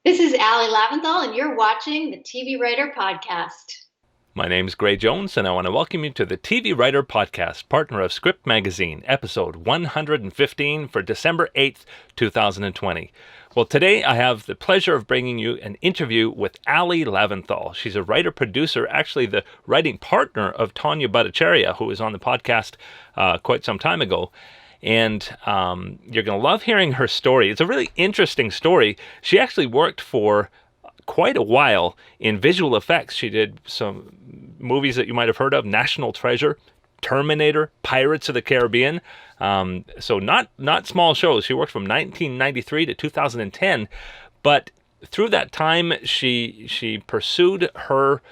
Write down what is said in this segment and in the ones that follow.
This is Ali Laventhol, and you're watching the TV Writer Podcast. My name's Gray Jones, and I want to welcome you to the TV Writer Podcast, partner of Script Magazine, episode 115 for December 8th, 2020. Well, today I have the pleasure of bringing you an interview with Ali Laventhol. She's a writer-producer, actually the writing partner of Tawnya Bhattacharya, who was on the podcast quite some time ago. And you're going to love hearing her story. It's a really interesting story. She actually worked for quite a while in visual effects. She did some movies that you might have heard of: National Treasure, Terminator, Pirates of the Caribbean. So not small shows. She worked from 1993 to 2010, but through that time she pursued her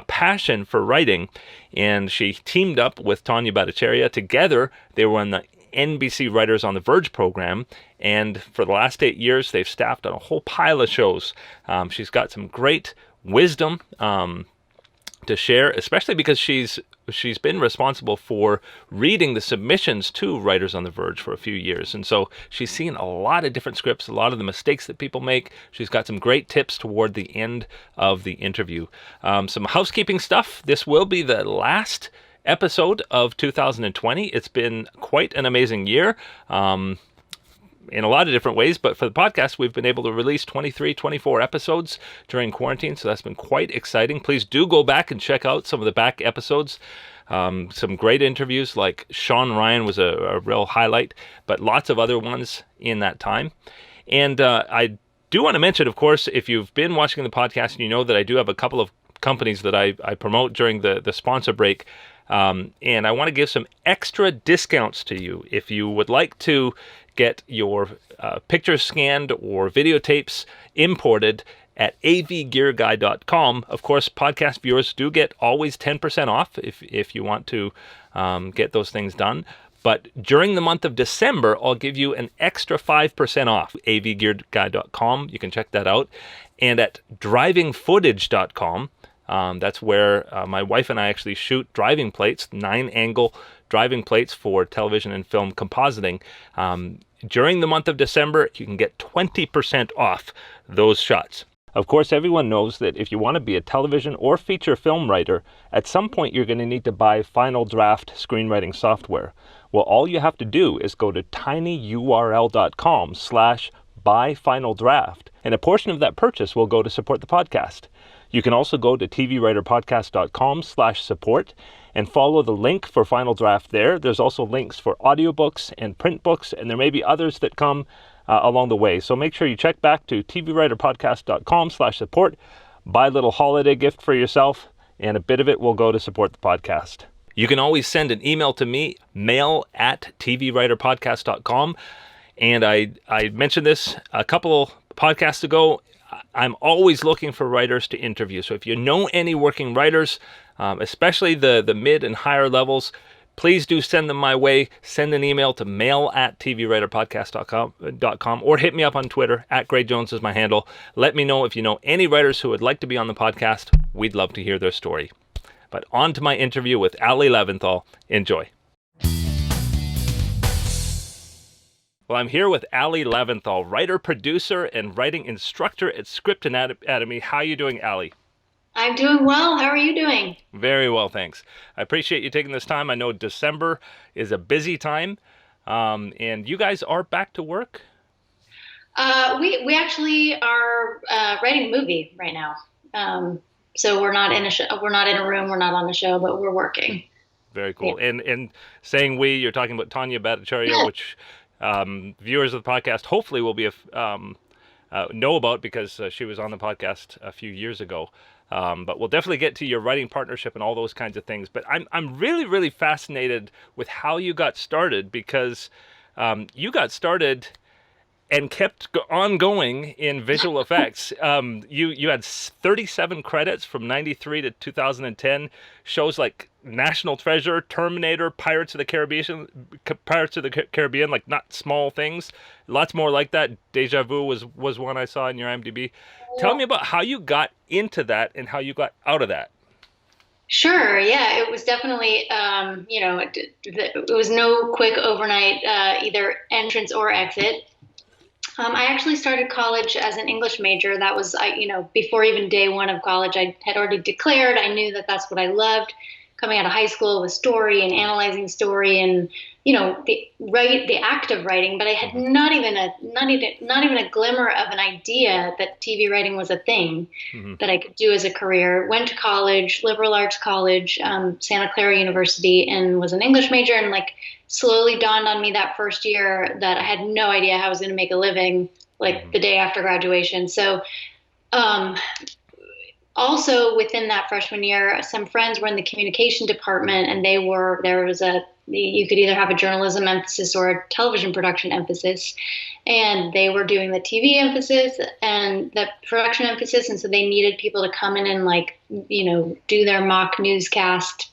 passion for writing, and she teamed up with Tawnya Bhattacharya. Together, they were on the NBC Writers on the Verge program, and for the last 8 years, they've staffed on a whole pile of shows. She's got some great wisdom to share, especially because she's been responsible for reading the submissions to Writers on the Verge for a few years, and so she's seen a lot of different scripts, a lot of the mistakes that people make. She's got some great tips toward the end of the interview. Some housekeeping stuff. This will be the last episode of 2020. It's been quite an amazing year in a lot of different ways, but for the podcast, we've been able to release 23, 24 episodes during quarantine, so that's been quite exciting. Please do go back and check out some of the back episodes. Some great interviews, like Sean Ryan was a real highlight, but lots of other ones in that time. And I do want to mention, of course, if you've been watching the podcast, you know that I do have a couple of companies that I promote during the sponsor break. And I want to give some extra discounts to you if you would like to get your pictures scanned or videotapes imported at avgearguy.com. Of course, podcast viewers do get always 10% off if you want to get those things done. But during the month of December, I'll give you an extra 5% off. avgearguy.com. You can check that out. And at drivingfootage.com. That's where my wife and I actually shoot driving plates, 9-angle driving plates for television and film compositing. During the month of December, you can get 20% off those shots. Of course, everyone knows that if you want to be a television or feature film writer, at some point you're going to need to buy Final Draft screenwriting software. Well, all you have to do is go to tinyurl.com/buyfinaldraft, and a portion of that purchase will go to support the podcast. You can also go to tvwriterpodcast.com/support and follow the link for Final Draft there. There's also links for audiobooks and print books, and there may be others that come along the way. So make sure you check back to tvwriterpodcast.com/support, buy a little holiday gift for yourself, and a bit of it will go to support the podcast. You can always send an email to me, mail@tvwriterpodcast.com. And I mentioned this a couple podcasts ago. I'm always looking for writers to interview. So if you know any working writers, especially the mid and higher levels, please do send them my way. Send an email to mail@tvwriterpodcast.com or hit me up on Twitter. @GrayJones is my handle. Let me know if you know any writers who would like to be on the podcast. We'd love to hear their story. But on to my interview with Ali Laventhol. Enjoy. Well, I'm here with Ali Laventhol, writer, producer, and writing instructor at Script Academy. How are you doing, Ali? I'm doing well. How are you doing? Very well, thanks. I appreciate you taking this time. I know December is a busy time, and you guys are back to work? We actually are writing a movie right now. So we're not in a show. We're not in a room. We're not on a show, but we're working. Very cool. Yeah. And saying we, you're talking about Tawnya Bhattacharya, which viewers of the podcast hopefully will be know about because she was on the podcast a few years ago. But we'll definitely get to your writing partnership and all those kinds of things. But I'm really, really fascinated with how you got started, because you got started and kept on going in visual effects. You had 37 credits from 93 to 2010. Shows like National Treasure, Terminator, Pirates of the Caribbean, like not small things. Lots more like that. Deja Vu was one I saw in your IMDb. Tell me about how you got into that and how you got out of that. Sure. Yeah, it was definitely, it was no quick overnight either entrance or exit. I actually started college as an English major. That was, before even day one of college, I had already declared. I knew that that's what I loved. Coming out of high school with story and analyzing story and, the act of writing. But I had Hmm. not even a glimmer of an idea that TV writing was a thing Hmm. that I could do as a career. Went to college, liberal arts college, Santa Clara University, and was an English major. And like slowly dawned on me that first year that I had no idea how I was going to make a living like Hmm. the day after graduation. So, um, also within that freshman year, some friends were in the communication department, and there was you could either have a journalism emphasis or a television production emphasis, and they were doing the TV emphasis and the production emphasis, and so they needed people to come in and like do their mock newscast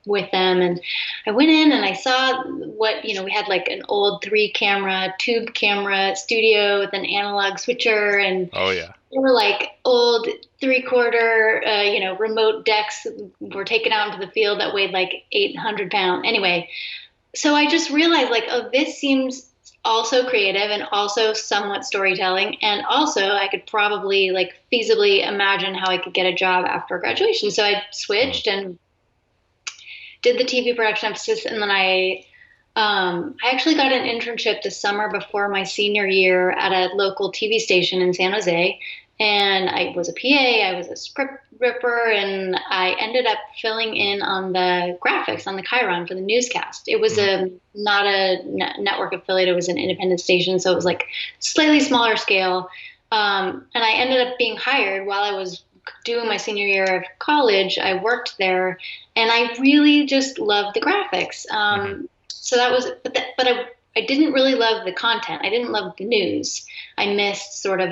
with them. And I went in and I saw what we had like an old 3 camera tube camera studio with an analog switcher, and Oh yeah. they were like old 3/4, remote decks were taken out into the field that weighed like 800 pounds. Anyway, so I just realized like, oh, this seems also creative and also somewhat storytelling. And also I could probably like feasibly imagine how I could get a job after graduation. So I Hmm. switched and did the TV production emphasis. And then I actually got an internship the summer before my senior year at a local TV station in San Jose. And I was a PA, I was a script ripper, and I ended up filling in on the graphics on the Chiron for the newscast. It was Hmm. not a network affiliate, it was an independent station, so it was like slightly smaller scale. And I ended up being hired while I was doing my senior year of college. I worked there, and I really just loved the graphics. Hmm. So that was, but I didn't really love the content. I didn't love the news. I missed sort of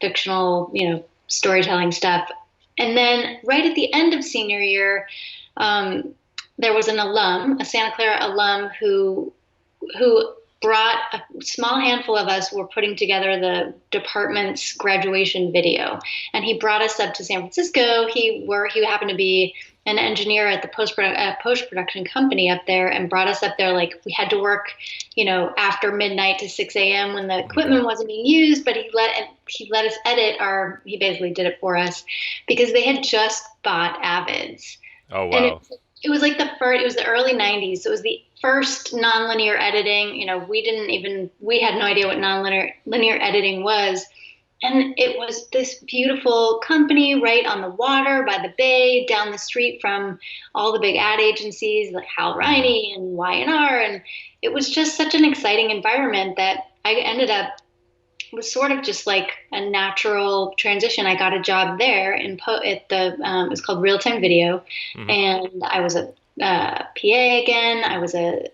fictional, storytelling stuff. And then right at the end of senior year, um, there was an alum, a Santa Clara alum, who brought a small handful of us were putting together the department's graduation video, and he brought us up to San Francisco. He happened to be an engineer at the post production company up there, and brought us up there. Like we had to work, after midnight to 6 a.m. when the Hmm. equipment wasn't being used, but he let us edit our. He basically did it for us because they had just bought Avids, Oh and wow. it was like it was the early 90s. So it was the first nonlinear editing. We had no idea what nonlinear linear editing was. And it was this beautiful company right on the water by the bay, down the street from all the big ad agencies like Hal Hmm. Riney and Y&R. And it was just such an exciting environment that I ended up was sort of just like a natural transition. I got a job there at it was called Real Time Video, Hmm. and I was a PA again. I was a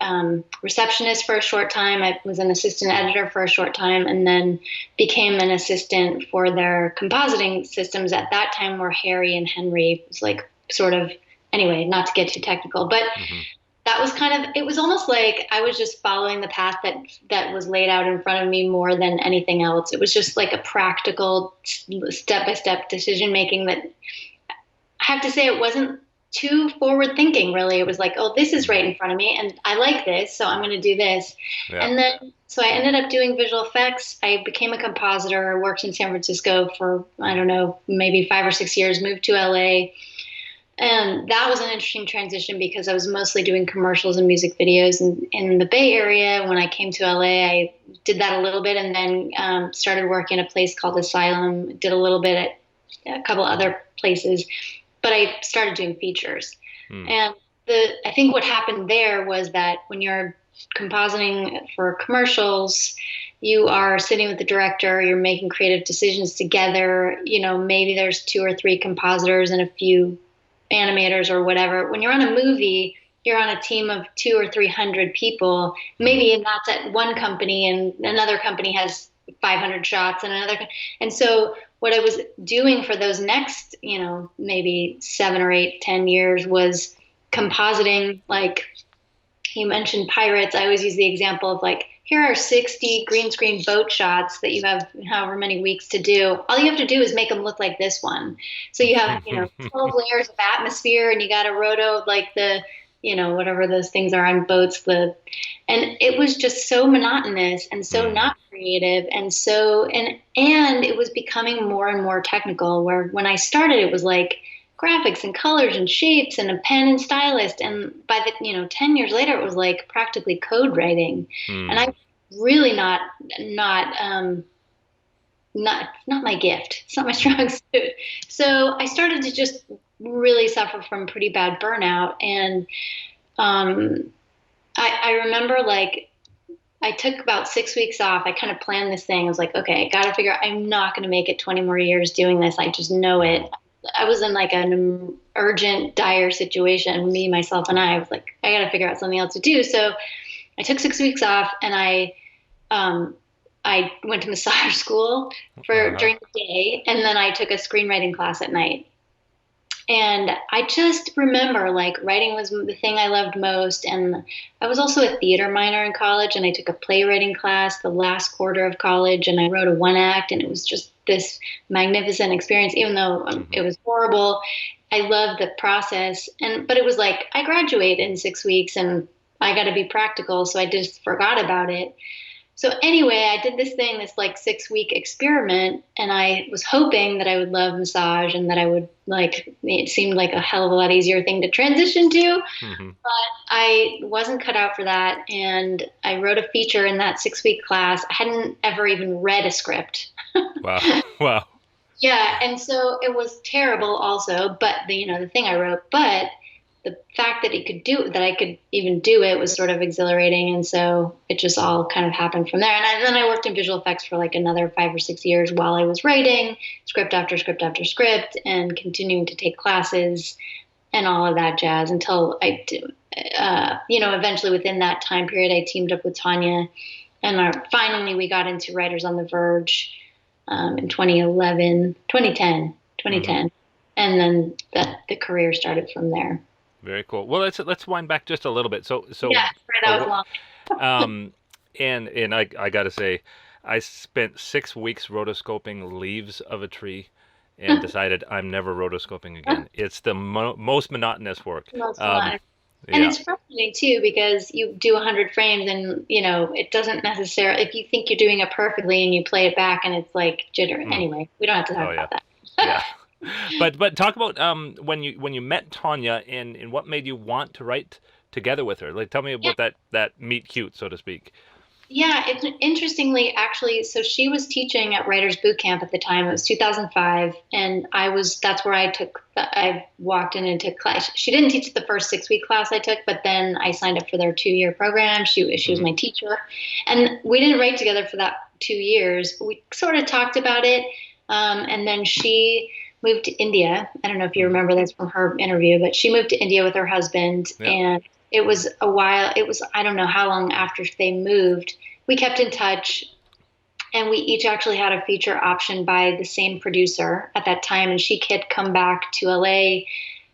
receptionist for a short time. I was an assistant editor for a short time, and then became an assistant for their compositing systems. At that time, were Harry and Henry. It was like sort of anyway, not to get too technical, but Hmm. that was kind of it was almost like I was just following the path that was laid out in front of me more than anything else. It was just like a practical step by step decision making that I have to say it wasn't too forward thinking really. It was like, oh, this is Hmm. right in front of me and I like this, so I'm going to do this. Yeah. And then so I ended up doing visual effects. I became a compositor, worked in San Francisco for I don't know, maybe 5 or 6 years, moved to LA, and that was an interesting transition because I was mostly doing commercials and music videos in the Bay Area. When I came to LA, I did that a little bit and then started working at a place called Asylum, did a little bit at a couple other places, but I started doing features. Hmm. And I think what happened there was that when you're compositing for commercials, you are sitting with the director, you're making creative decisions together. Maybe there's 2 or 3 compositors and a few animators or whatever. When you're on a movie, you're on a team of 200 or 300 people. Hmm. Maybe that's at one company, and another company has 500 shots, and another. And so, what I was doing for those next, maybe 7 or 8, 10 years was compositing. Like you mentioned pirates. I always use the example of like, here are 60 green screen boat shots that you have however many weeks to do. All you have to do is make them look like this one. So you have, 12 layers of atmosphere, and you got to roto like whatever those things are on boats, and it was just so monotonous and so Mm. not creative, and it was becoming more and more technical, where when I started it was like graphics and colors and shapes and a pen and stylist, and by the 10 years later it was like practically code writing, and I Mm. really not my gift. It's not my strong Mm. suit. So I started to just really suffer from pretty bad burnout. And um, I remember like I took about 6 weeks off. I kind of planned this thing. I was like, okay, I got to figure out, I'm not going to make it 20 more years doing this. I just know it. Mm. I was in like an urgent, dire situation, me, myself, and I was like, I got to figure out something else to do. So I took 6 weeks off, and um, I went to massage school for Uh-huh. during the day, and then I took a screenwriting class at night. And I just remember like writing was the thing I loved most. And I was also a theater minor in college, and I took a playwriting class the last quarter of college, and I wrote a one act, and it was just this magnificent experience, even though Mm-hmm. it was horrible. I loved the process. But it was like I graduate in 6 weeks, and I got to be practical. So I just forgot about it. So anyway, I did this thing, this like 6 week experiment, and I was hoping that I would love massage and that I would like it seemed like a hell of a lot easier thing to transition to. Mm-hmm. I wasn't cut out for that, and I wrote a feature in that 6 week class. I hadn't ever even read a script. Wow. Wow. Yeah, and so it was terrible also, but the thing I wrote, but the fact that I could even do it was sort of exhilarating, and so it just all kind of happened from there. And then I worked in visual effects for like another 5 or 6 years while I was writing script after script after script and continuing to take classes and all of that jazz until eventually within that time period, I teamed up with Tawnya, and finally we got into Writers on the Verge in 2011, 2010, Mm-hmm. 2010, and then the career started from there. Very cool. Well, let's wind back just a little bit. Yeah, right. That was long. um, and I gotta say, I spent 6 weeks rotoscoping leaves of a tree, and decided I'm never rotoscoping again. It's the most monotonous work. Most Um, fun. And yeah. it's frustrating too because you do 100 frames, and it doesn't necessarily, if you think you're doing it perfectly and you play it back and it's like jitter. Mm. Anyway, we don't have to Oh talk yeah. about that. Yeah. But talk about when you met Tawnya, and what made you want to write together with her. Like, tell me Yeah. about that meet cute, so to speak. Yeah, it's interestingly actually. So she was teaching at Writers Boot Camp at the time. It was 2005, and that's where I walked in and took class. She didn't teach the first 6 week class I took, but then I signed up for their 2 year program. She was Hmm. my teacher, and we didn't write together for that 2 years. But we sort of talked about it, and then she moved to India. I don't know if you Hmm. remember this from her interview, but she moved to India with her husband, Yeah. and it was a while. It was, I don't know how long after they moved. We kept in touch, and we each actually had a feature option by the same producer at that time. And she had come back to LA.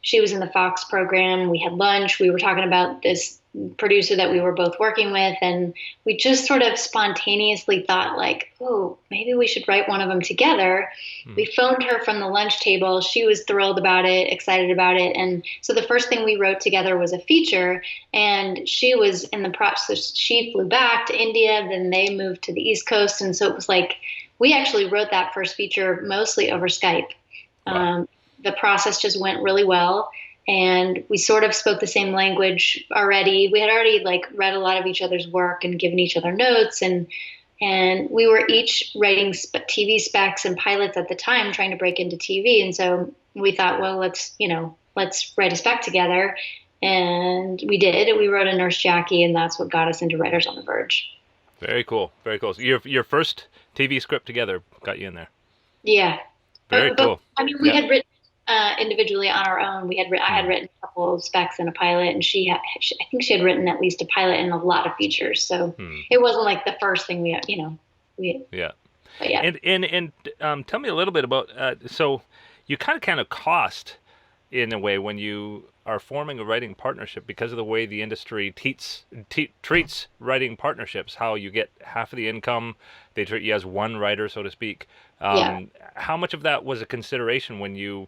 She was in the Fox program. We had lunch. We were talking about this producer that we were both working with, and we just sort of spontaneously thought like, oh, maybe we should write one of them together. Hmm. We phoned her from the lunch table. She was thrilled about it, excited about it. And so the first thing we wrote together was a feature, and she was in the process. She flew back to India, then they moved to the East Coast. And so it was like, we actually wrote that first feature mostly over Skype. Wow. Um, the process just went really well, and we sort of spoke the same language already. We had already like read a lot of each other's work and given each other notes, and we were each writing TV specs and pilots at the time, trying to break into TV. And so we thought, well, let's write a spec together, and we did. We wrote a Nurse Jackie, and that's what got us into Writers on the Verge. Very cool. Very cool. So your first TV script together got you in there. Yeah, Very but cool. I mean, we Yeah. had written individually on our own. I Hmm. had written a couple of specs and a pilot, and I think she had written at least a pilot and a lot of features. So Hmm. it wasn't like the first thing we, Yeah. but yeah, And tell me a little bit about so you kind of cost in a way when you are forming a writing partnership because of the way the industry treats writing partnerships. How you get half of the income, they treat you as one writer, so to speak. yeah. How much of that was a consideration when you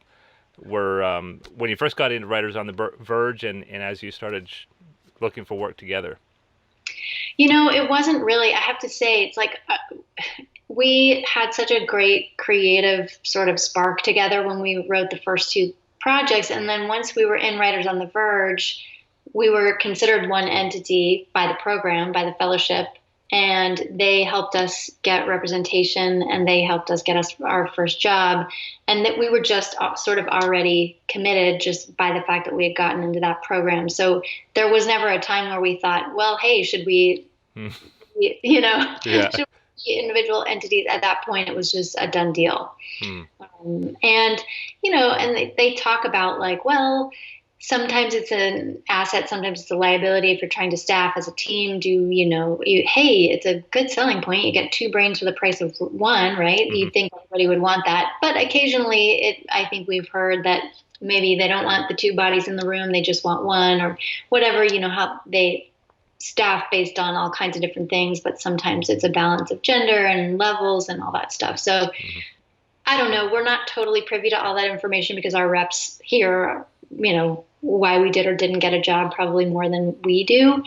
were when you first got into Writers on the Verge, and as you started looking for work together? It wasn't really, I have to say, it's like we had such a great creative sort of spark together when we wrote the first two projects. And then once we were in Writers on the Verge, we were considered one entity by the program, by the fellowship, and they helped us get representation and they helped us get us our first job. And that we were just sort of already committed just by the fact that we had gotten into that program. So there was never a time where we thought, well, hey, should we, Yeah. should we be individual entities? At that point, it was just a done deal. And, and they talk about like, well, sometimes it's an asset, sometimes it's a liability if you're trying to staff as a team. Hey, it's a good selling point. You get two brains for the price of one, right? You'd think everybody would want that. But occasionally, I think we've heard that maybe they don't want the two bodies in the room, they just want one or whatever, how they staff based on all kinds of different things. But sometimes it's a balance of gender and levels and all that stuff. So I don't know. We're not totally privy to all that information because our reps here, why we did or didn't get a job probably more than we do.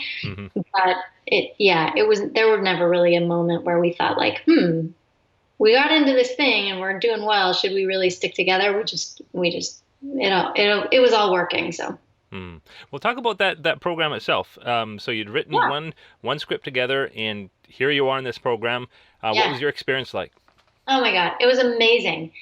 But there was never really a moment where we thought like, we got into this thing and we're doing well. Should we really stick together? It was all working. So. Well, talk about that program itself. So you'd written one script together, and here you are in this program. What was your experience like? Oh my God, it was amazing.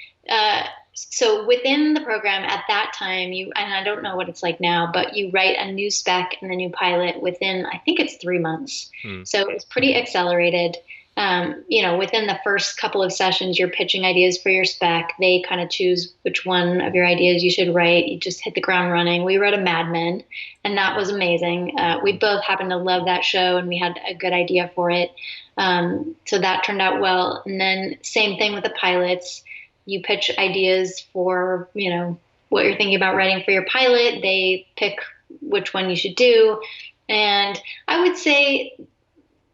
So within the program at that time, and I don't know what it's like now, but you write a new spec and a new pilot within, I think it's 3 months. So it was pretty accelerated. Within the first couple of sessions, you're pitching ideas for your spec. They kind of choose which one of your ideas you should write. You just hit the ground running. We wrote a Mad Men, and that was amazing. We both happened to love that show, and we had a good idea for it. So that turned out well. And then same thing with the pilots. You pitch ideas for, what you're thinking about writing for your pilot. They pick which one you should do. And I would say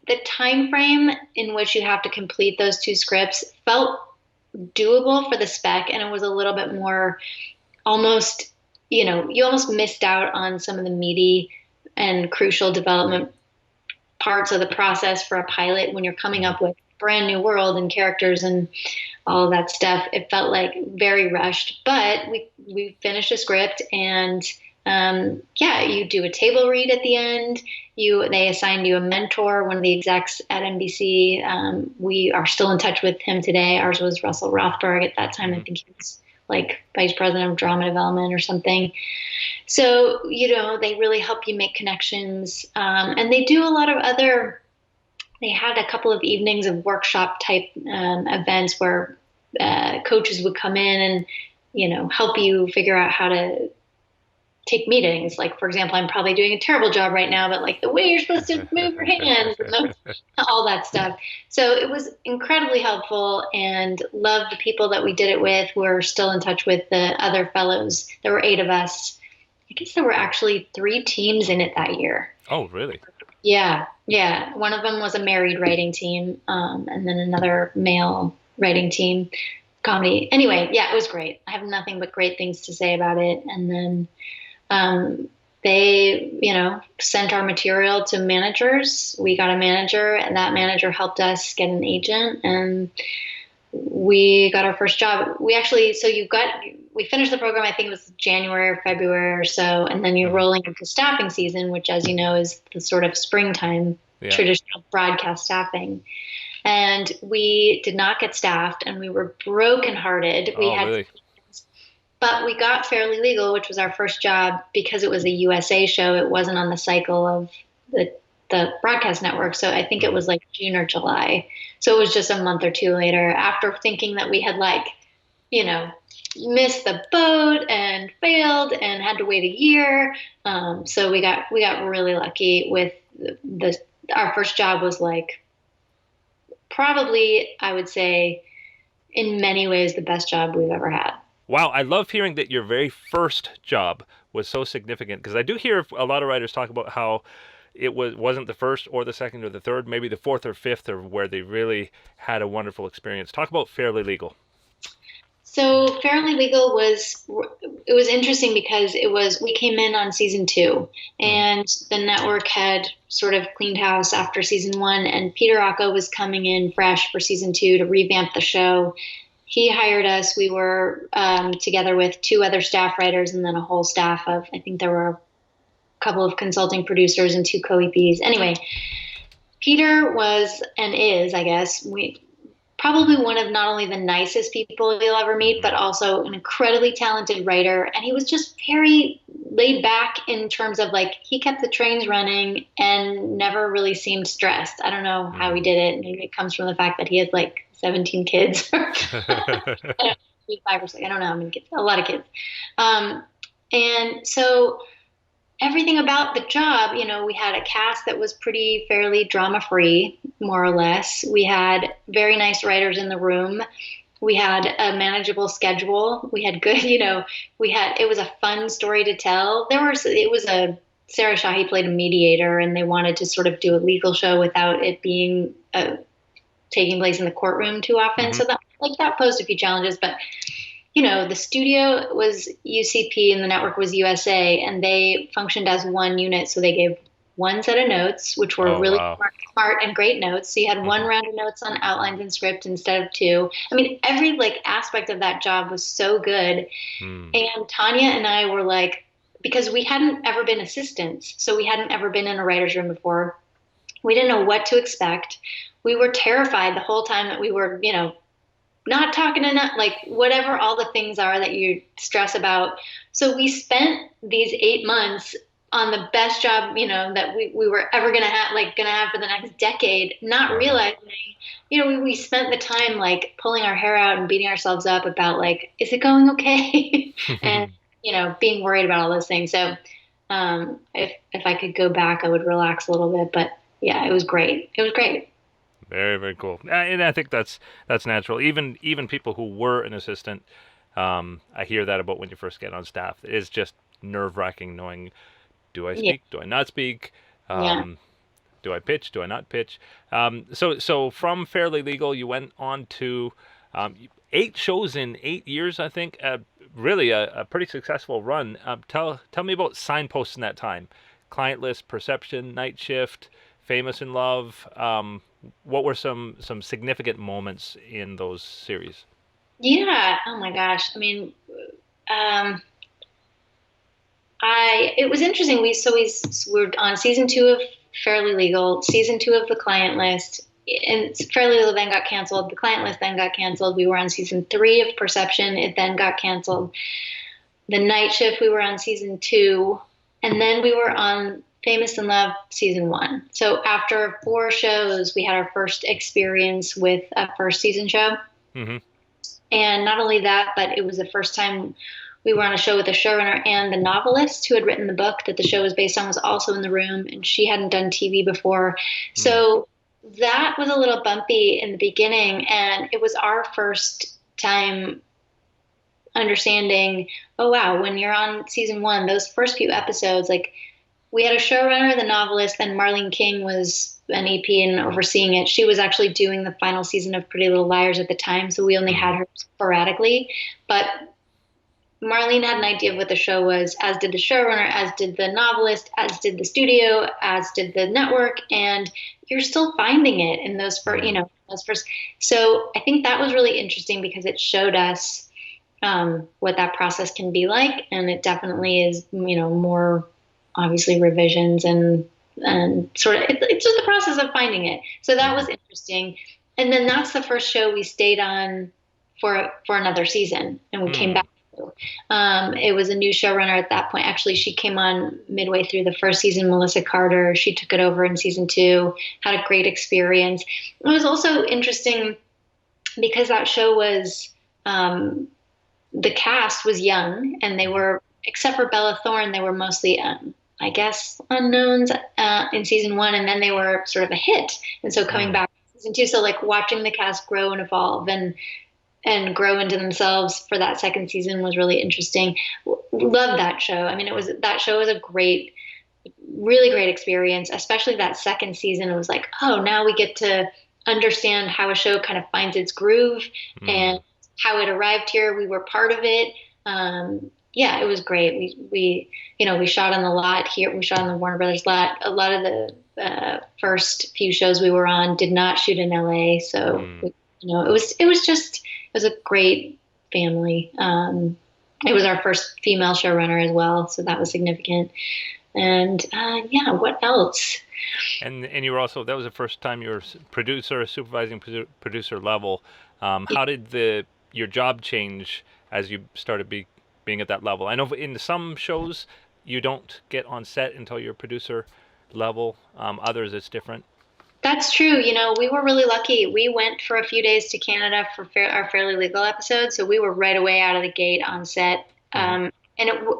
the time frame in which you have to complete those two scripts felt doable for the spec. And it was a little bit more almost, you almost missed out on some of the meaty and crucial development parts of the process for a pilot when you're coming up with a brand new world and characters and all of that stuff. It felt like very rushed, but we finished a script and you do a table read at the end. They assigned you a mentor, one of the execs at NBC. We are still in touch with him today. Ours was Russell Rothberg at that time. I think he was like vice president of drama development or something. So, they really help you make connections. And they do a lot of they had a couple of evenings of workshop type events where coaches would come in and, help you figure out how to take meetings. Like, for example, I'm probably doing a terrible job right now, but like the way you're supposed to move your hands and all that stuff. So it was incredibly helpful, and loved the people that we did it with. We're still in touch with the other fellows. There were 8 of us. I guess there were actually 3 teams in it that year. Oh, really? Yeah. One of them was a married writing team, and then another male writing team, comedy. Anyway, it was great. I have nothing but great things to say about it. And then they, sent our material to managers. We got a manager, and that manager helped us get an agent, and we got our first job. We finished the program, I think it was January or February or so, and then you're rolling into staffing season, which, as you know, is the sort of springtime traditional broadcast staffing. And we did not get staffed, and we were brokenhearted. Really? But we got Fairly Legal, which was our first job, because it was a USA show. It wasn't on the cycle of the broadcast network. So I think it was like June or July. So it was just a month or 2 later, after thinking that we had missed the boat and failed and had to wait a year. So we got really lucky with our first job was like, probably, I would say, in many ways, the best job we've ever had. Wow, I love hearing that your very first job was so significant, because I do hear a lot of writers talk about how it wasn't the first or the second or the third, maybe the fourth or fifth, or where they really had a wonderful experience. Talk about Fairly Legal. So Fairly Legal it was interesting because we came in on season 2 Mm. and the network had sort of cleaned house after season 1 and Peter Rocco was coming in fresh for season 2 to revamp the show. He hired us. We were together with 2 other staff writers and then a whole staff of, I think there were a couple of consulting producers and 2 co-EPs. Anyway, Peter was and is, I guess, probably one of not only the nicest people you'll ever meet, but also an incredibly talented writer. And he was just very laid back in terms of like, he kept the trains running and never really seemed stressed. I don't know how he did it. Maybe it comes from the fact that he had like 17 kids. 5 or 6. I don't know how many kids, a lot of kids. And so everything about the job, we had a cast that was pretty fairly drama free, more or less. We had very nice writers in the room. We had a manageable schedule. We had good, it was a fun story to tell. Sarah Shahi played a mediator and they wanted to sort of do a legal show without it being taking place in the courtroom too often. Mm-hmm. So that posed a few challenges, but the studio was UCP and the network was USA, and they functioned as one unit. So they gave one set of notes, which were really smart and great notes. So you had one round of notes on outlines and script instead of 2. I mean, every aspect of that job was so good. And Tawnya and I were because we hadn't ever been assistants, so we hadn't ever been in a writer's room before. We didn't know what to expect. We were terrified the whole time that we were, not talking enough, whatever all the things are that you stress about. So we spent these 8 months on the best job, that we were ever going to have for the next decade, not realizing, we spent the time pulling our hair out and beating ourselves up about is it going okay? And, being worried about all those things. So if I could go back, I would relax a little bit, but yeah, it was great. It was great. Very, very cool. And I think that's natural. Even people who were an assistant, I hear that about when you first get on staff. It's just nerve-wracking knowing, do I speak? Do I not speak? Do I pitch? Do I not pitch? So from Fairly Legal, you went on to 8 shows in 8 years, I think. Really a pretty successful run. Tell me about Signposts in that time. Client List, Perception, Night Shift, Famous in Love. What were some significant moments in those series? Yeah. Oh my gosh. I mean, it was interesting. We're on season 2 of Fairly Legal, season 2 of The Client List, and Fairly Legal then got canceled. The Client List then got canceled. We were on season 3 of Perception. It then got canceled. The Night Shift, we were on season 2, and then we were on Famous in Love season 1. So after 4 shows, we had our first experience with a first season show. Mm-hmm. And not only that, but it was the first time we were on a show with the showrunner, and the novelist who had written the book that the show was based on was also in the room, and she hadn't done TV before. So that was a little bumpy in the beginning, and it was our first time understanding, oh wow, when you're on season 1, those first few episodes, we had a showrunner, the novelist, then Marlene King was an EP and overseeing it. She was actually doing the final season of Pretty Little Liars at the time, so we only had her sporadically. But Marlene had an idea of what the show was, as did the showrunner, as did the novelist, as did the studio, as did the network, and you're still finding it in those first. So I think that was really interesting because it showed us what that process can be like, and it definitely is, more obviously revisions and sort of it's just the process of finding it. So that was interesting. And then that's the first show we stayed on for another season, and we came back to. It was a new showrunner at that point. Actually, she came on midway through the first season, Melissa Carter. She took it over in season 2, had a great experience. It was also interesting because that show was the cast was young, and they were, except for Bella Thorne, they were mostly I guess unknowns in season 1, and then they were sort of a hit. And so coming back to season 2, so watching the cast grow and evolve and grow into themselves for that second season was really interesting. Love that show. I mean, that show was a really great experience, especially that second season. It was now we get to understand how a show kind of finds its groove and how it arrived here. We were part of it. Yeah, it was great. We shot on the lot here. We shot on the Warner Brothers lot. A lot of the first few shows we were on did not shoot in LA, so Hmm. it was a great family. It was our first female showrunner as well, so that was significant. And yeah, what else? And you were also, that was the first time you were producer, supervising producer level. How did your job change as you started being at that level? I know in some shows you don't get on set until you're producer level. Others it's different. That's true. We were really lucky. We went for a few days to Canada for our Fairly Legal episode, so we were right away out of the gate on set. Hmm.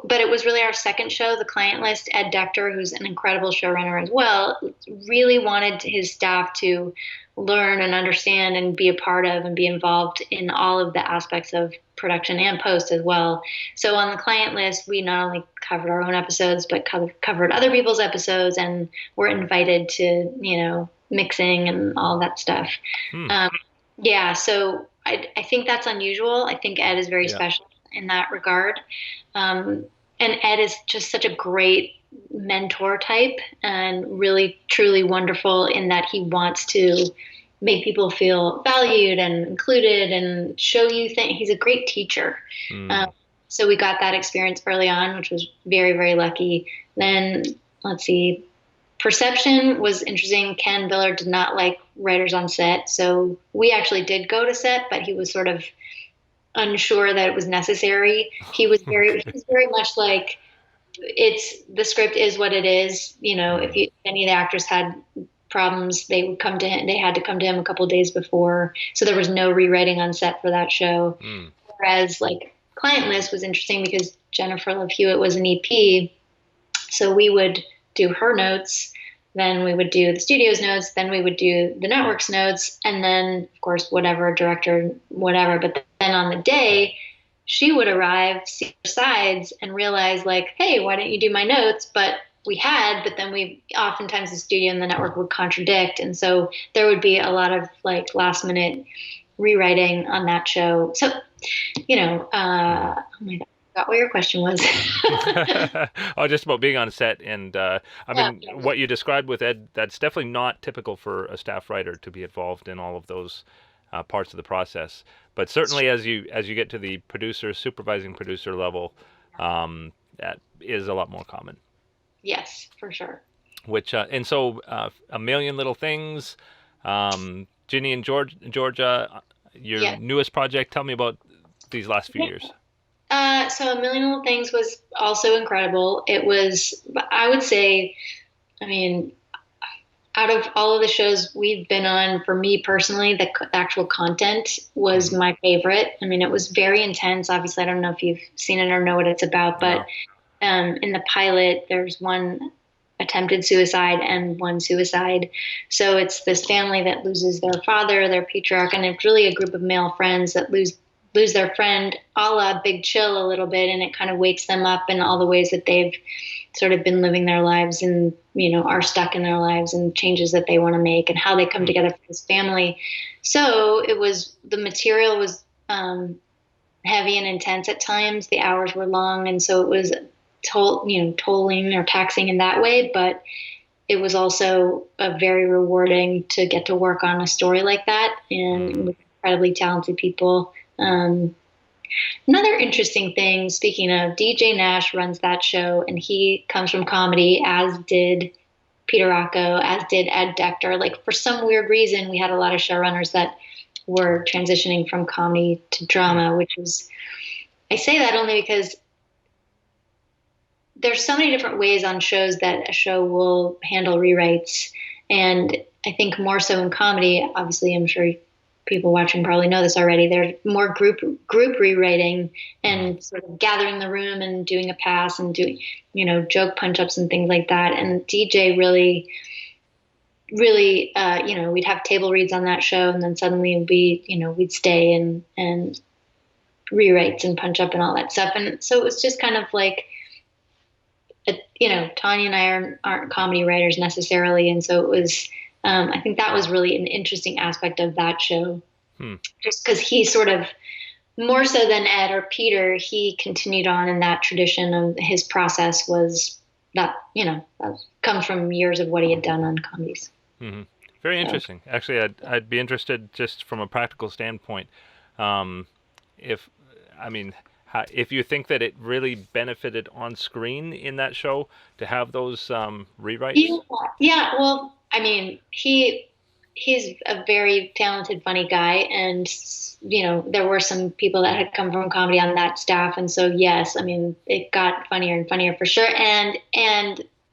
But it was really our second show. The client list, Ed Dector, who's an incredible showrunner as well, really wanted his staff to learn and understand and be a part of and be involved in all of the aspects of production and post as well. So on the client list, we not only covered our own episodes, but covered other people's episodes and were invited to, mixing and all that stuff. Hmm. Um, yeah, so I think that's unusual. I think Ed is very Yeah. special in that regard. And Ed is just such a great mentor type and really, truly wonderful in that he wants to make people feel valued and included and show you things. He's a great teacher. Hmm. Um, so we got that experience early on, which was very, very lucky. Then, let's see, Perception was interesting. Ken Biller did not like writers on set. So we actually did go to set, but he was sort of unsure that it was necessary. He was very much like, the script is what it is. Hmm. If any of the actors had problems, they would come to him. They had to come to him a couple days before, so there was no rewriting on set for that show. Hmm. Whereas like Client List was interesting because Jennifer Love Hewitt was an EP, so we would do her notes, then we would do the studio's notes, then we would do the network's notes, and then of course whatever director, whatever. But then on the day, she would arrive, see her sides, and realize like, hey, why don't you do my notes? But then we oftentimes the studio and the network would contradict, and so there would be a lot of like last minute rewriting on that show. So, Hmm. oh my God, I forgot what your question was. Oh, just about being on set, and I Yeah, mean, what you described with Ed, that's definitely not typical for a staff writer to be involved in all of those parts of the process. But certainly, as you get to the producer, supervising producer level, that is a lot more common. yes, for sure. Which and so a million little things, Ginny and Georgia, your Yeah. newest project. Tell me about these last few years. So A Million Little Things was also incredible. It was, I would say, I mean, out of all of the shows we've been on, for me personally, the actual content was Hmm. my favorite. I mean, it was very intense. Obviously, I don't know if you've seen it or know what it's about, but No. in the pilot, there's one attempted suicide and one suicide. So it's this family that loses their father, their patriarch, and it's really a group of male friends that lose their friend, a la Big Chill a little bit, and it kind of wakes them up in all the ways that they've sort of been living their lives and are stuck in their lives and changes that they want to make and how they come Hmm. together for this family. So the material was heavy and intense at times. The hours were long, and so it was tolling or taxing in that way, but it was also very rewarding to get to work on a story like that and Hmm. with incredibly talented people. Another interesting thing, speaking of, DJ Nash runs that show, and he comes from comedy, as did Peter Rocco, as did Ed Dector. Like, for some weird reason, we had a lot of showrunners that were transitioning from comedy to Hmm. drama, which is, I say that only because there's so many different ways on shows that a show will handle rewrites. And I think more so in comedy, obviously, I'm sure people watching probably know this already. There's more group rewriting Hmm. and sort of gathering the room and doing a pass and doing, joke punch ups and things like that. And DJ really, really, we'd have table reads on that show, and then suddenly we'd stay and rewrites and punch up and all that stuff. And so it was just kind of like, Tawnya and I aren't comedy writers necessarily, and so it was. I think that was really an interesting aspect of that show, Hmm. just because he sort of more so than Ed or Peter, he continued on in that tradition of his process was that, that comes from years of what he had done on comedies. Hmm. Very So, interesting. Actually, I'd be interested just from a practical standpoint. Um, if I mean, if you think that it really benefited on screen in that show to have those yeah, rewrites. yeah. Well, I mean, he's a very talented, funny guy, and there were some people that had come from comedy on that staff, and so yes, I mean, it got funnier and funnier for sure, and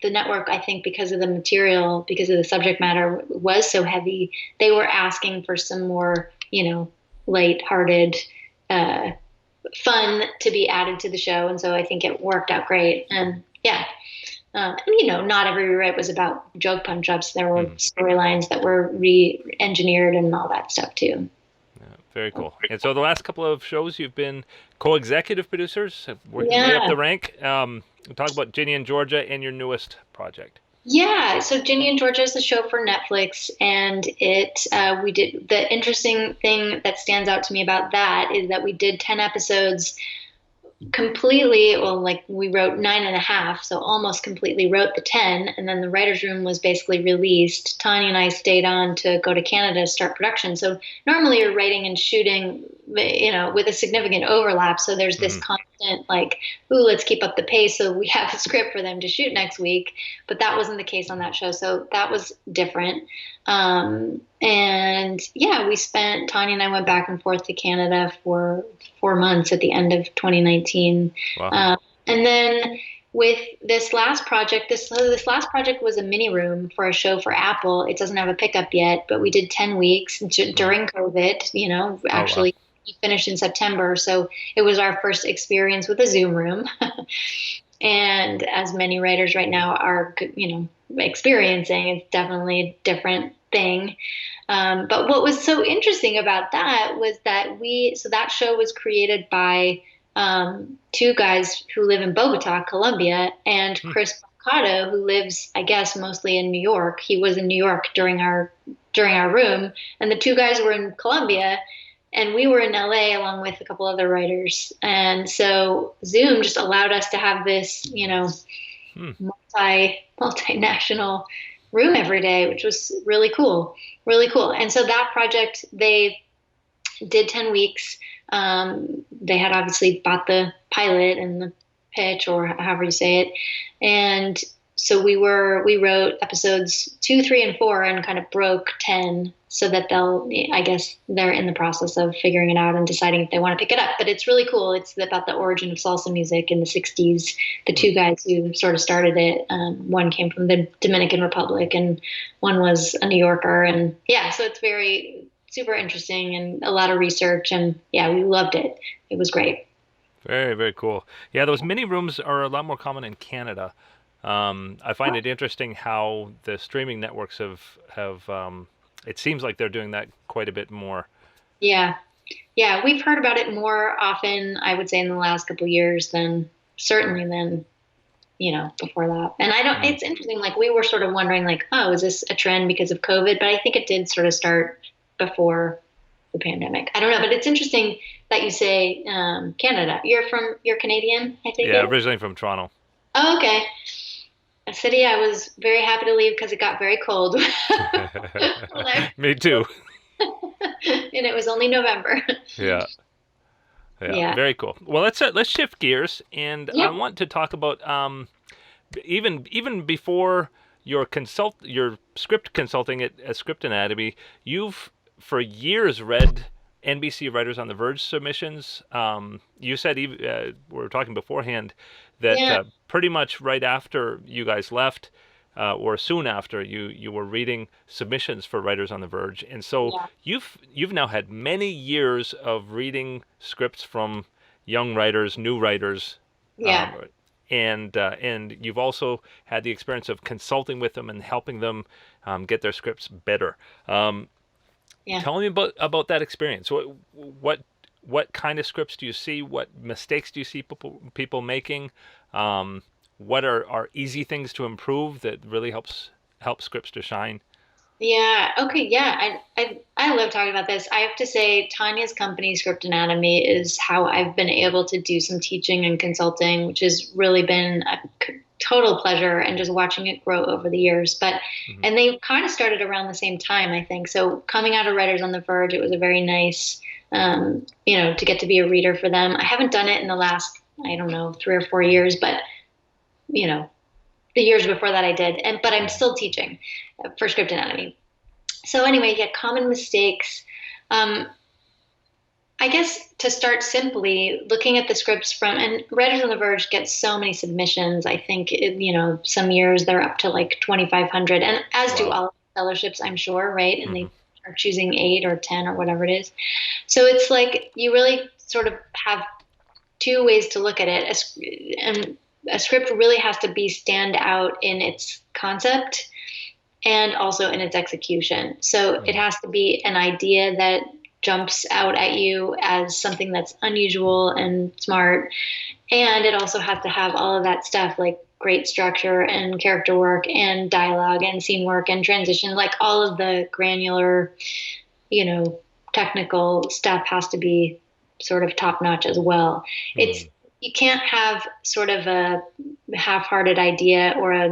the network, I think, because of the material, because of the subject matter was so heavy, they were asking for some more, light-hearted, uh, fun to be added to the show, and so I think it worked out great, and yeah. Not every rewrite was about joke punch ups. There were Mhm. storylines that were re-engineered and all that stuff too. Yeah, very cool. And so the last couple of shows you've been co-executive producers, working your way up Yeah, the rank. Talk about Ginny and Georgia and your newest project. yeah. So Ginny and Georgia is a show for Netflix, and we did the interesting thing that stands out to me about that is that we did 10 episodes completely, well, like we wrote 9.5, so almost completely wrote the 10, and then the writer's room was basically released. Tawnya and I stayed on to go to Canada to start production. So normally you're writing and shooting, with a significant overlap. So there's this Hmm. constant like, ooh, let's keep up the pace so we have a script for them to shoot next week. But that wasn't the case on that show. So that was different. And yeah, Tanya and I went back and forth to Canada for 4 months at the end of 2019. Wow. And then with this last project, this last project was a mini room for a show for Apple. It doesn't have a pickup yet, but we did 10 weeks Hmm. during COVID, Oh, wow. actually finished in September. So it was our first experience with a Zoom room. And as many writers right now are, experiencing, it's definitely a different thing. But what was so interesting about that was that that show was created by two guys who live in Bogota, Colombia, and Hmm. Chris Mercado, who lives, I guess, mostly in New York. He was in New York during our room, and the two guys were in Colombia, and we were in LA along with a couple other writers. And so Zoom just allowed us to have this, Hmm. multinational room every day, which was really cool, really cool. And so that project, they did 10 weeks. They had obviously bought the pilot and the pitch, or however you say it. And so we wrote episodes 2, 3, and 4 and kind of broke 10 so that I guess they're in the process of figuring it out and deciding if they want to pick it up. But it's really cool. It's about the origin of salsa music in the 60s. The Hmm. two guys who sort of started it, one came from the Dominican Republic and one was a New Yorker. And yeah, so it's very super interesting and a lot of research. And yeah, we loved it. It was great. Very, very cool. Yeah, those mini rooms are a lot more common in Canada. I find it interesting how the streaming networks have. It seems like they're doing that quite a bit more. Yeah. Yeah. We've heard about it more often, I would say, in the last couple of years than before that. And Mm. it's interesting. Like we were sort of wondering like, oh, is this a trend because of COVID? But I think it did sort of start before the pandemic. I don't know, but it's interesting that you say Canada. You're Canadian, I take Yeah, it. originally from Toronto. Oh, okay. A city I was very happy to leave because it got very cold when I, Me too. and it was only November. Yeah. Yeah, Yeah. very cool. Well, let's shift gears, and I Yep. want to talk about even before your script consulting at Script Anatomy, you've for years read NBC Writers on the Verge submissions. You said we were talking beforehand that Yeah. pretty much right after you guys left. Or soon after you were reading submissions for Writers on the Verge, and so Yeah. you've now had many years of reading scripts from young writers, new writers, Yeah. um, and you've also had the experience of consulting with them and helping them get their scripts better. Um, Yeah. Tell me about that experience. What kind of scripts do you see? What mistakes do you see people making? What are easy things to improve that really help scripts to shine? Yeah. Okay. Yeah. I love talking about this. I have to say, Tanya's company, Script Anatomy, is how I've been able to do some teaching and consulting, which has really been a total pleasure and just watching it grow over the years. But, Hmm. and they kind of started around the same time, I think. So coming out of Writers on the Verge, it was a very nice, to get to be a reader for them. I haven't done it in the last, I don't know, 3 or 4 years, but, you know, the years before that I did. But I'm still teaching for Script Anatomy. So anyway, yeah, common mistakes. Um, I guess to start simply, looking at the scripts from, and Writers on the Verge gets so many submissions. I think some years they're up to like 2,500, and as do Wow. all fellowships, I'm sure, right? And Hmm. they are choosing 8 or 10 or whatever it is. So it's like you really sort of have two ways to look at it. And a script really has to be stand out in its concept and also in its execution. So it Hmm. has to be an idea that jumps out at you as something that's unusual and smart. And it also has to have all of that stuff like great structure and character work and dialogue and scene work and transition, like all of the granular, you know, technical stuff has to be sort of top notch as well. It's Hmm. you can't have sort of a half-hearted idea or a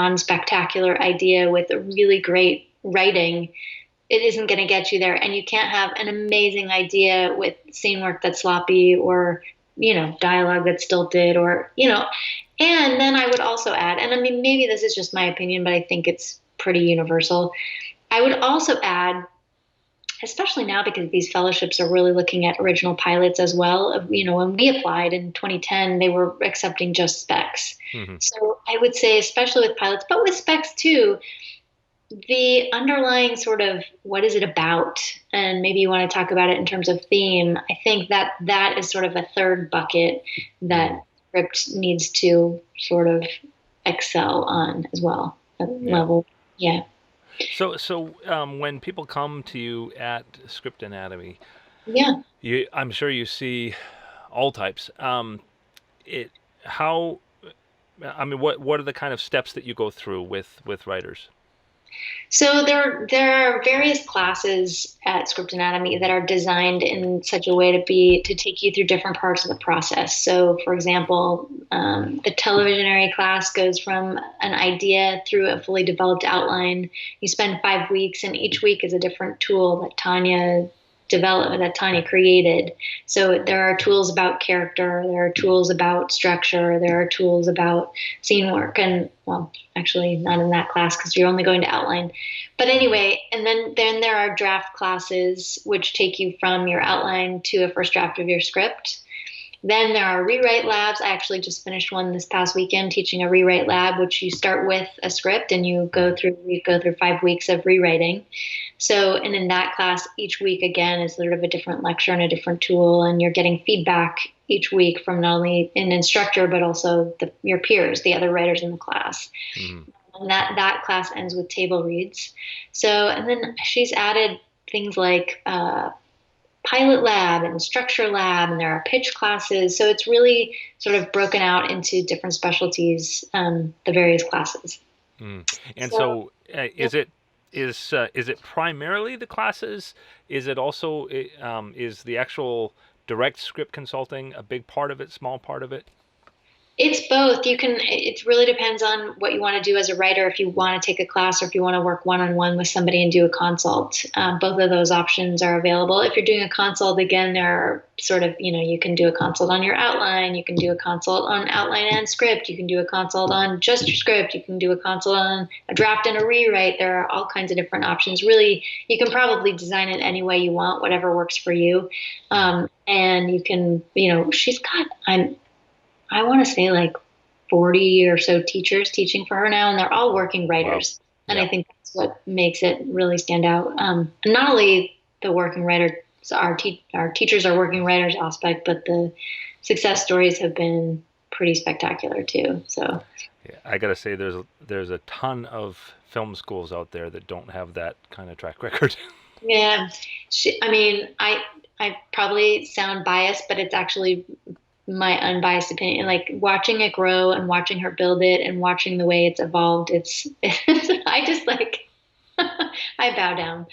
non-spectacular idea with a really great writing. It isn't going to get you there, and you can't have an amazing idea with scene work that's sloppy or dialogue that's stilted or. And then I would also add, and I mean maybe this is just my opinion, but I think it's pretty universal. I would also add, especially now because these fellowships are really looking at original pilots as well. When we applied in 2010, they were accepting just specs. Hmm. So I would say, especially with pilots, but with specs too, the underlying sort of what is it about, and maybe you want to talk about it in terms of theme. I think that that is sort of a third bucket Hmm. that script needs to sort of excel on as well. Yeah. Level, yeah, So when people come to you at Script Anatomy, yeah. I'm sure you see all types. It how I mean, what are the kind of steps that you go through with writers? So there are various classes at Script Anatomy that are designed in such a way to take you through different parts of the process. So, for example, the televisionary class goes from an idea through a fully developed outline. You spend 5 weeks, and each week is a different tool that Tawnya developed, that Tawnya created. So there are tools about character, there are tools about structure, there are tools about scene work, and well, actually not in that class because you're only going to outline. But Hmm. anyway, and then there are draft classes which take you from your outline to a first draft of your script. Then there are rewrite labs. I actually just finished one this past weekend teaching a rewrite lab, which you start with a script and Hmm. you go through 5 weeks of rewriting. So, and in that class, each week again is sort of a different lecture and a different tool, and you're getting feedback each week from not only an instructor but also your peers, the other writers in the class. Hmm. And that class ends with table reads. So, and then she's added things like pilot lab and structure lab, and there are pitch classes. So it's really sort of broken out into different specialties, the various classes. Hmm. And So, so, yeah. is it primarily the classes? Is it also is the actual direct script consulting a big part of it, small part of it? It's both. It really depends on what you want to do as a writer. If you want to take a class or if you want to work one on one with somebody and do a consult, both of those options are available. If you're doing a consult, again, there are sort of, you can do a consult on your outline, you can do a consult on outline and script, you can do a consult on just your script, you can do a consult on a draft and a rewrite. There are all kinds of different options. Really, you can probably design it any way you want, whatever works for you. Hmm. And you can, I want to say like 40 or so teachers teaching for her now, and they're all working Wow. writers. And Yeah. I think that's what makes it really stand out. And not only the working writers, our teachers are working writers aspect, but the success stories have been pretty spectacular too. So, Yeah, I gotta say, there's a ton of film schools out there that don't have that kind of track record. yeah, I mean, I probably sound biased, but it's actually my unbiased opinion. Like watching it grow and watching her build it and watching the way it's evolved, it's I just like I bow down.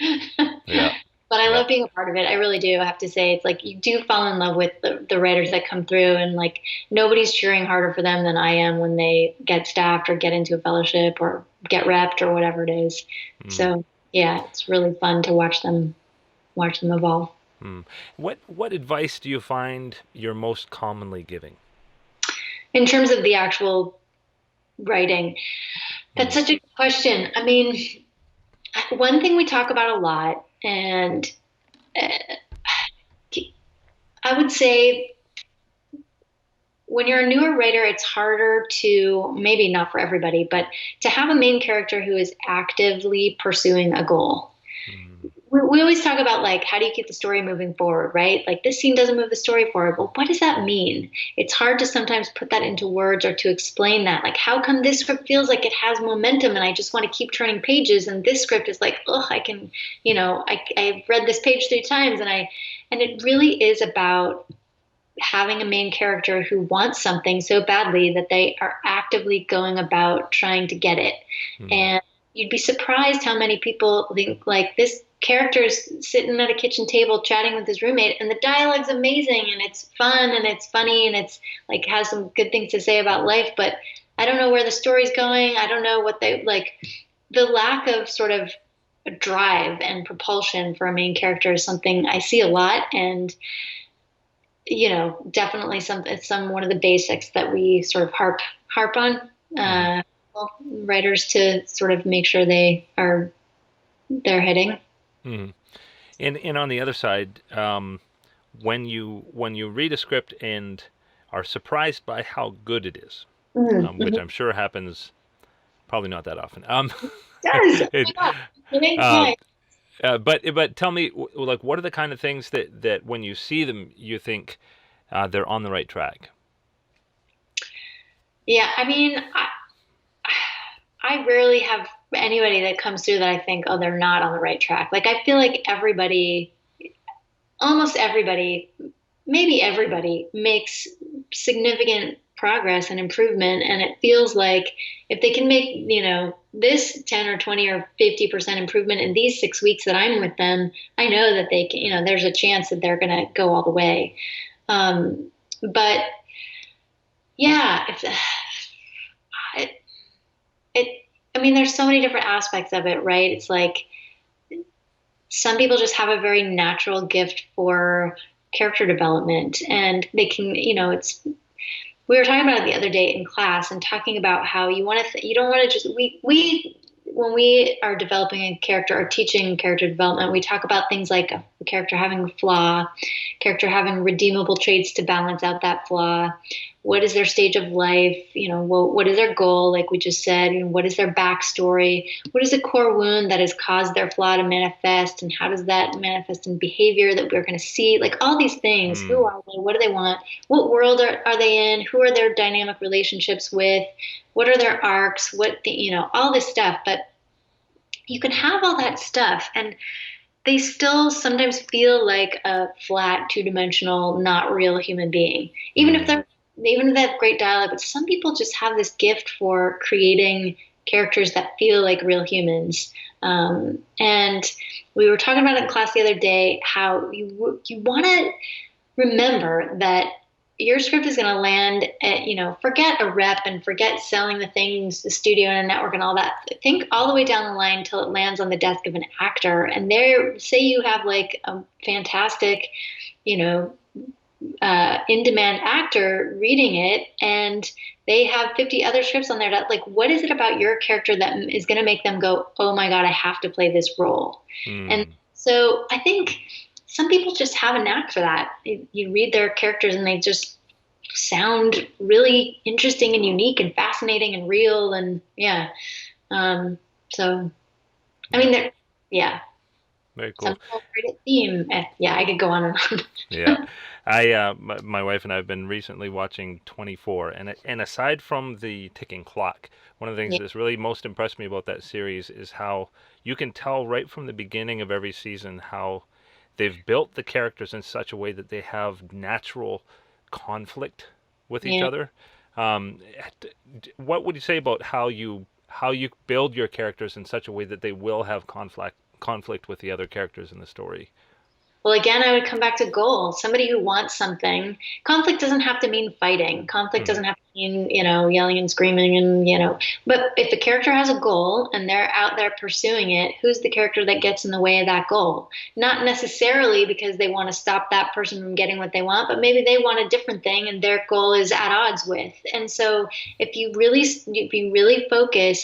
Yeah. But I Yeah. love being a part of it. I really do. I have to say, it's like you do fall in love with the writers that come through, and like nobody's cheering harder for them than I am when they get staffed or get into a fellowship or get repped or whatever it is. Mm. So yeah, it's really fun to watch them evolve. Mm. What advice do you find you're most commonly giving? In terms of the actual writing, that's Mm. such a good question. I mean, one thing we talk about a lot, and uh, I would say when you're a newer writer, it's harder to, maybe not for everybody, but to have a main character who is actively pursuing a goal. Mm. We always talk about like, how do you keep the story moving forward, right? Like this scene doesn't move the story forward. Well, what does that mean? It's hard to sometimes put that into words or to explain that. Like, how come this script feels like it has momentum and I just want to keep turning pages, and this script is like, oh, I can, I've read this page 3 times, and it really is about having a main character who wants something so badly that they are actively going about trying to get it. Mm. And you'd be surprised how many people think like this character's sitting at a kitchen table chatting with his roommate, and the dialogue's amazing and it's fun and it's funny and it's like has some good things to say about life, but I don't know where the story's going. I don't know what they like. The lack of sort of drive and propulsion for a main character is something I see a lot, and definitely some one of the basics that we sort of harp on, Mm. well, writers to sort of make sure they're hitting. Mm. And on the other side, when you read a script and are surprised by how good it is, which Mm-hmm. I'm sure happens probably not that often. Does. Oh it, my God. Kidding? uh, Nice. but tell me, like, what are the kind of things that when you see them, you think they're on the right track? Yeah, I mean, I rarely have anybody that comes through that I think, oh, they're not on the right track. Like I feel like everybody, almost everybody, maybe everybody makes significant progress and improvement, and it feels like if they can make this 10 or 20 or 50% improvement in these 6 weeks that I'm with them, I know that they can, there's a chance that they're going to go all the way. But yeah, it, it I mean, there's so many different aspects of it, right? It's like some people just have a very natural gift for character development, and they can, it's we were talking about it the other day in class and talking about how you don't want to just we when we are developing a character or teaching character development, we talk about things like a character having a flaw, character having redeemable traits to balance out that flaw. What is their stage of life? What is their goal? Like we just said, what is their backstory? What is the core wound that has caused their flaw to manifest? And how does that manifest in behavior that we're going to see? Like all these things. Who Mm. are they? What do they want? What world are they in? Who are their dynamic relationships with? What are their arcs? All this stuff. But you can have all that stuff and they still sometimes feel like a flat, two-dimensional, not real human being. Mm. Even if they have great dialogue, but some people just have this gift for creating characters that feel like real humans. And we were talking about it in class the other day how you want to remember that your script is going to land at, forget a rep and forget selling the things, the studio and a network and all that. Think all the way down the line till it lands on the desk of an actor. And there, say you have like a fantastic, you know, in-demand actor reading it, and they have 50 other scripts on there. That like, what is it about your character that is going to make them go, "Oh my God, I have to play this role"? And Mm. so I think some people just have a knack for that. You read their characters and they just sound really interesting and unique and fascinating and real, and yeah. So I Yeah. mean, yeah. Very Some cool. people create a theme. Yeah, I could go on and Yeah. on. My wife and I have been recently watching 24, and aside from the ticking clock, one of the things Yeah, that's really most impressed me about that series is how you can tell right from the beginning of every season how they've built the characters in such a way that they have natural conflict with each yeah. other. Um, what would you say about how you build your characters in such a way that they will have conflict with the other characters in the story. Well, again, I would come back to goal. Somebody who wants something. Conflict doesn't have to mean fighting. Conflict Mm. doesn't have to mean, yelling and screaming and, but if the character has a goal and they're out there pursuing it, who's the character that gets in the way of that goal? Not necessarily because they want to stop that person from getting what they want, but maybe they want a different thing and their goal is at odds with. And so if you really focus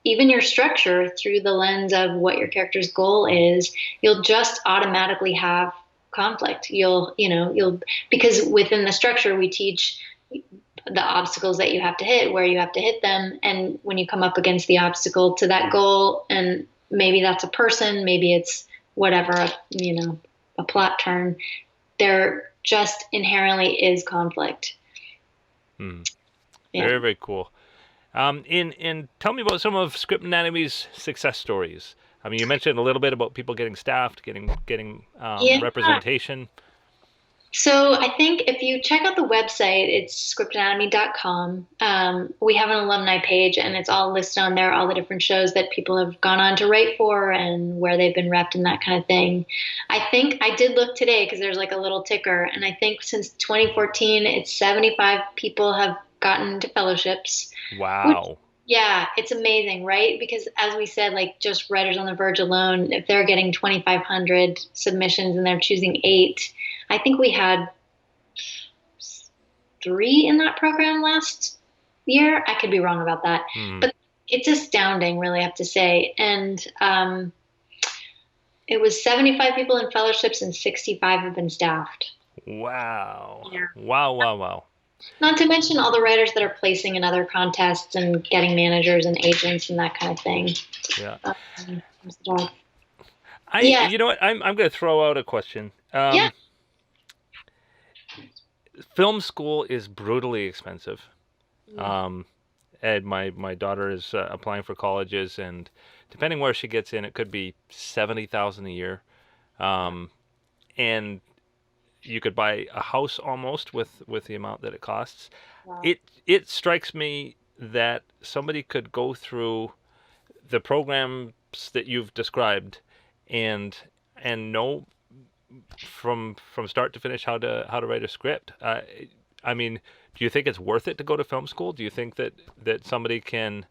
even your structure through the lens of what your character's goal is, you'll just automatically have conflict. Because within the structure, we teach the obstacles that you have to hit, where you have to hit them. And when you come up against the obstacle to that goal, and maybe that's a person, maybe it's whatever, a plot turn, there just inherently is conflict. Mm. Yeah. Very, very cool. In tell me about some of Script Anatomy's success stories. I mean, you mentioned a little bit about people getting staffed, getting Yeah. representation. So I think if you check out the website, it's scriptanatomy.com. We have an alumni page, and it's all listed on there, all the different shows that people have gone on to write for and where they've been repped and that kind of thing. I think I did look today because there's like a little ticker, and I think since 2014, it's 75 people have gotten to fellowships. Wow. Yeah, it's amazing, right? Because as we said, like just Writers on the Verge alone, if they're getting 2,500 submissions and they're choosing 8, I think we had 3 in that program last year. I could be wrong about that, but it's astounding, really, I have to say. And it was 75 people in fellowships and 65 have been staffed. Wow. Yeah. Wow. Not to mention all the writers that are placing in other contests and getting managers and agents and that kind of thing. Yeah. So, You know what? I'm going to throw out a question. yeah. Film school is brutally expensive. And my daughter is applying for colleges, and depending where she gets in, it could be $70,000 a year. And you could buy a house almost with the amount that it costs. Wow. It strikes me that somebody could go through the programs that you've described and know from start to finish how to write a script. I mean, do you think it's worth it to go to film school? Do you think that somebody can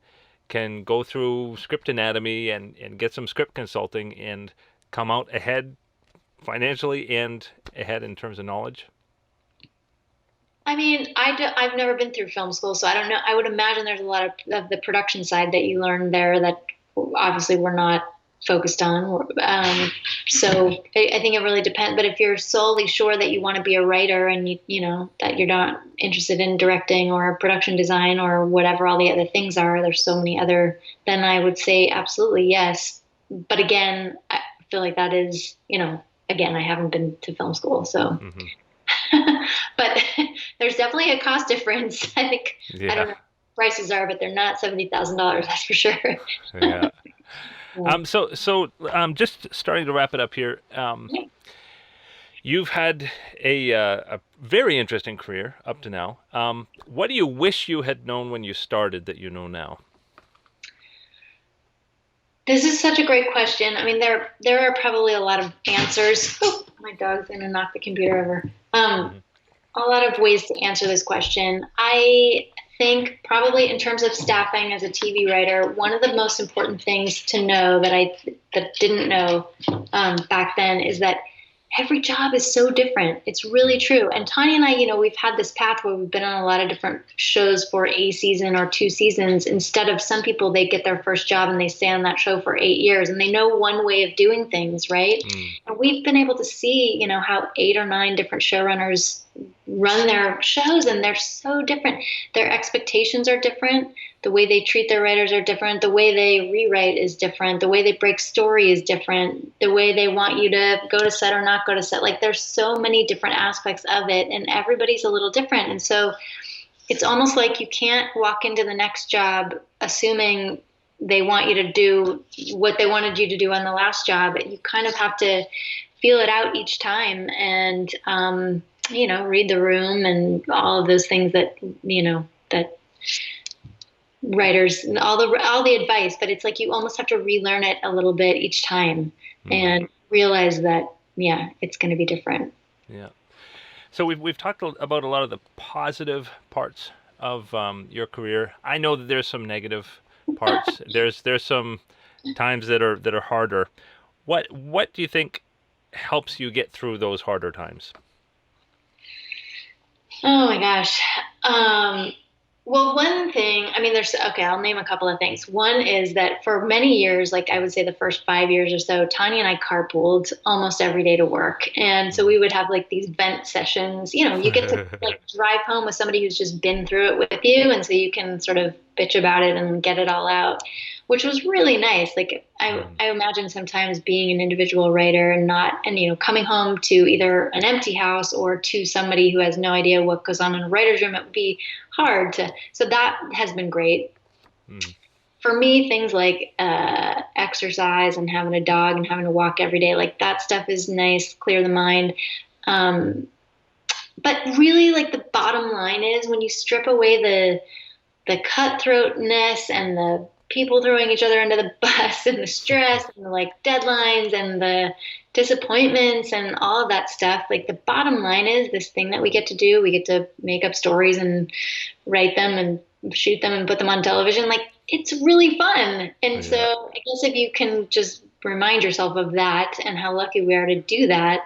go through Script Anatomy and get some script consulting and come out ahead financially and ahead in terms of knowledge? I mean, I've never been through film school, so I don't know. I would imagine there's a lot of the production side that you learn there that obviously we're not focused on. So I think it really depends. But if you're solely sure that you want to be a writer and that you're not interested in directing or production design or whatever all the other things are, there's so many other, then I would say absolutely yes. But again, I feel like that is, again, I haven't been to film school, so. But there's definitely a cost difference. I think, Yeah. I don't know what prices are, but they're not $70,000, that's for sure. Yeah. So just starting to wrap it up here. You've had a very interesting career up to now. What do you wish you had known when you started that you know now? This is such a great question. I mean, there are probably a lot of answers. Oh, my dog's going to knock the computer over. A lot of ways to answer this question. I think probably in terms of staffing as a TV writer, one of the most important things to know that didn't know back then is that every job is so different. It's really true. And Tawnya and I, we've had this path where we've been on a lot of different shows for a season or 2 seasons. Instead of some people, they get their first job and they stay on that show for 8 years and they know one way of doing things, right? And we've been able to see, how 8 or 9 different showrunners run their shows, and they're so different. Their expectations are different. The way they treat their writers are different. The way they rewrite is different. The way they break story is different. The way they want you to go to set or not go to set. Like, there's so many different aspects of it, and everybody's a little different. And so it's almost like you can't walk into the next job assuming they want you to do what they wanted you to do on the last job. You kind of have to feel it out each time and, read the room and all of those things that writers and all the advice, but it's like you almost have to relearn it a little bit each time and realize that, yeah, it's going to be different. Yeah. So we've talked about a lot of the positive parts of your career. I know that there's some negative parts. There's some times that are harder. What do you think helps you get through those harder times? Oh my gosh. Well, one thing, I mean, I'll name a couple of things. One is that for many years, like I would say the first 5 years or so, Tawnya and I carpooled almost every day to work. And so we would have like these vent sessions. You know, you get to like drive home with somebody who's just been through it with you. And so you can sort of bitch about it and get it all out, which was really nice. Like I imagine sometimes being an individual writer and you know, coming home to either an empty house or to somebody who has no idea what goes on in a writer's room, it would be hard to, so that has been great. For me, things like exercise and having a dog and having to walk every day, like that stuff is nice, clear the mind. But really, like the bottom line is when you strip away the cutthroatness and the people throwing each other under the bus and the stress and the like deadlines and the disappointments and all of that stuff, like the bottom line is this thing that we get to do, we get to make up stories and write them and shoot them and put them on television. Like it's really fun. And so I guess if you can just remind yourself of that and how lucky we are to do that,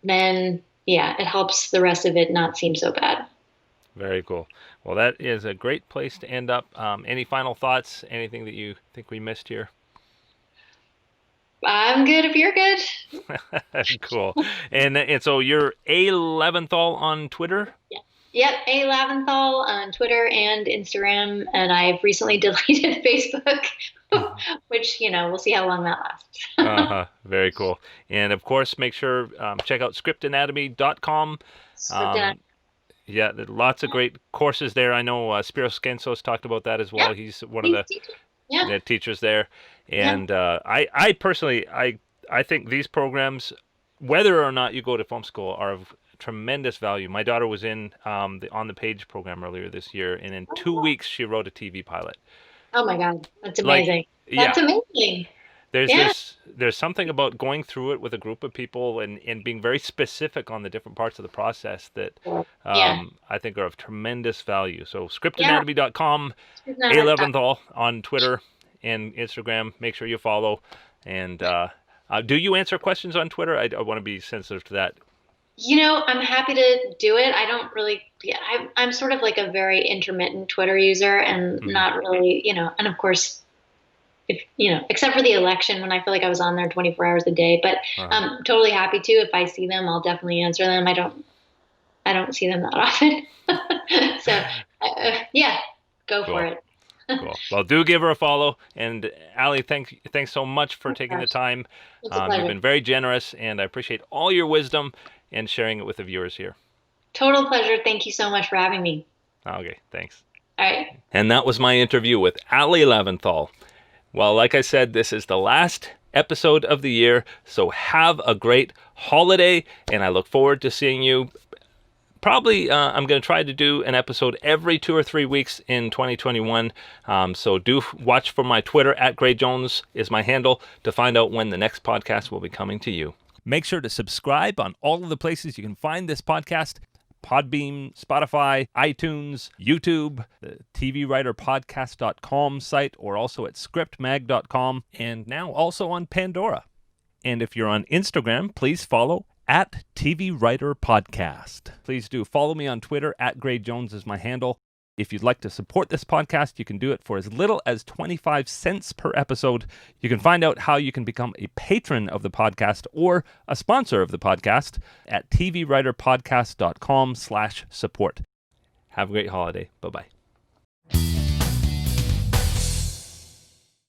then yeah, it helps the rest of it not seem so bad. Very cool. Well, that is a great place to end up. Any final thoughts? Anything that you think we missed here? I'm good if you're good. Cool. And so you're A Laventhol on Twitter? Yeah. Yep, A Laventhol on Twitter and Instagram, and I've recently deleted Facebook, which, you know, we'll see how long that lasts. Very cool. And of course, make sure check out scriptanatomy.com. Yeah, there are lots of great courses there. I know Spiros Gensos talked about that as well. He's one of the teachers there. And I personally, I think these programs, whether or not you go to film school, are of tremendous value. My daughter was in the On the Page program earlier this year, and in 2 weeks she wrote a TV pilot. Oh my God, that's amazing. That's amazing. There's something about going through it with a group of people and being very specific on the different parts of the process that I think are of tremendous value. So scriptanatomy.com, A Laventhol on Twitter and Instagram. Make sure you follow. And do you answer questions on Twitter? I want to be sensitive to that. You know, I'm happy to do it. I don't really, I'm sort of like a very intermittent Twitter user and not really, you know, and of course, if, you know, except for the election when I feel like I was on there 24 hours a day, but I'm totally happy to. If I see them, I'll definitely answer them. I don't see them that often. So go for it. Cool. Well, do give her a follow. And Ali, thanks so much for taking the time. You've been very generous, and I appreciate all your wisdom and sharing it with the viewers here. Total pleasure. Thank you so much for having me. Okay, thanks. All right. And that was my interview with Ali Laventhol. Well, like I said, this is the last episode of the year, so have a great holiday, and I look forward to seeing you. Probably I'm going to try to do an episode every 2 or 3 weeks in 2021, so do watch for my Twitter, @GrayJones is my handle, to find out when the next podcast will be coming to you. Make sure to subscribe on all of the places you can find this podcast: Podbean, Spotify, iTunes, YouTube, the TVWriterPodcast.com site, or also at scriptmag.com, and now also on Pandora. And if you're on Instagram, please follow @TVWriterPodcast. Please do follow me on Twitter, @GrayJones is my handle. If you'd like to support this podcast, you can do it for as little as 25 cents per episode. You can find out how you can become a patron of the podcast or a sponsor of the podcast at TVWriterPodcast.com/support. Have a great holiday. Bye-bye.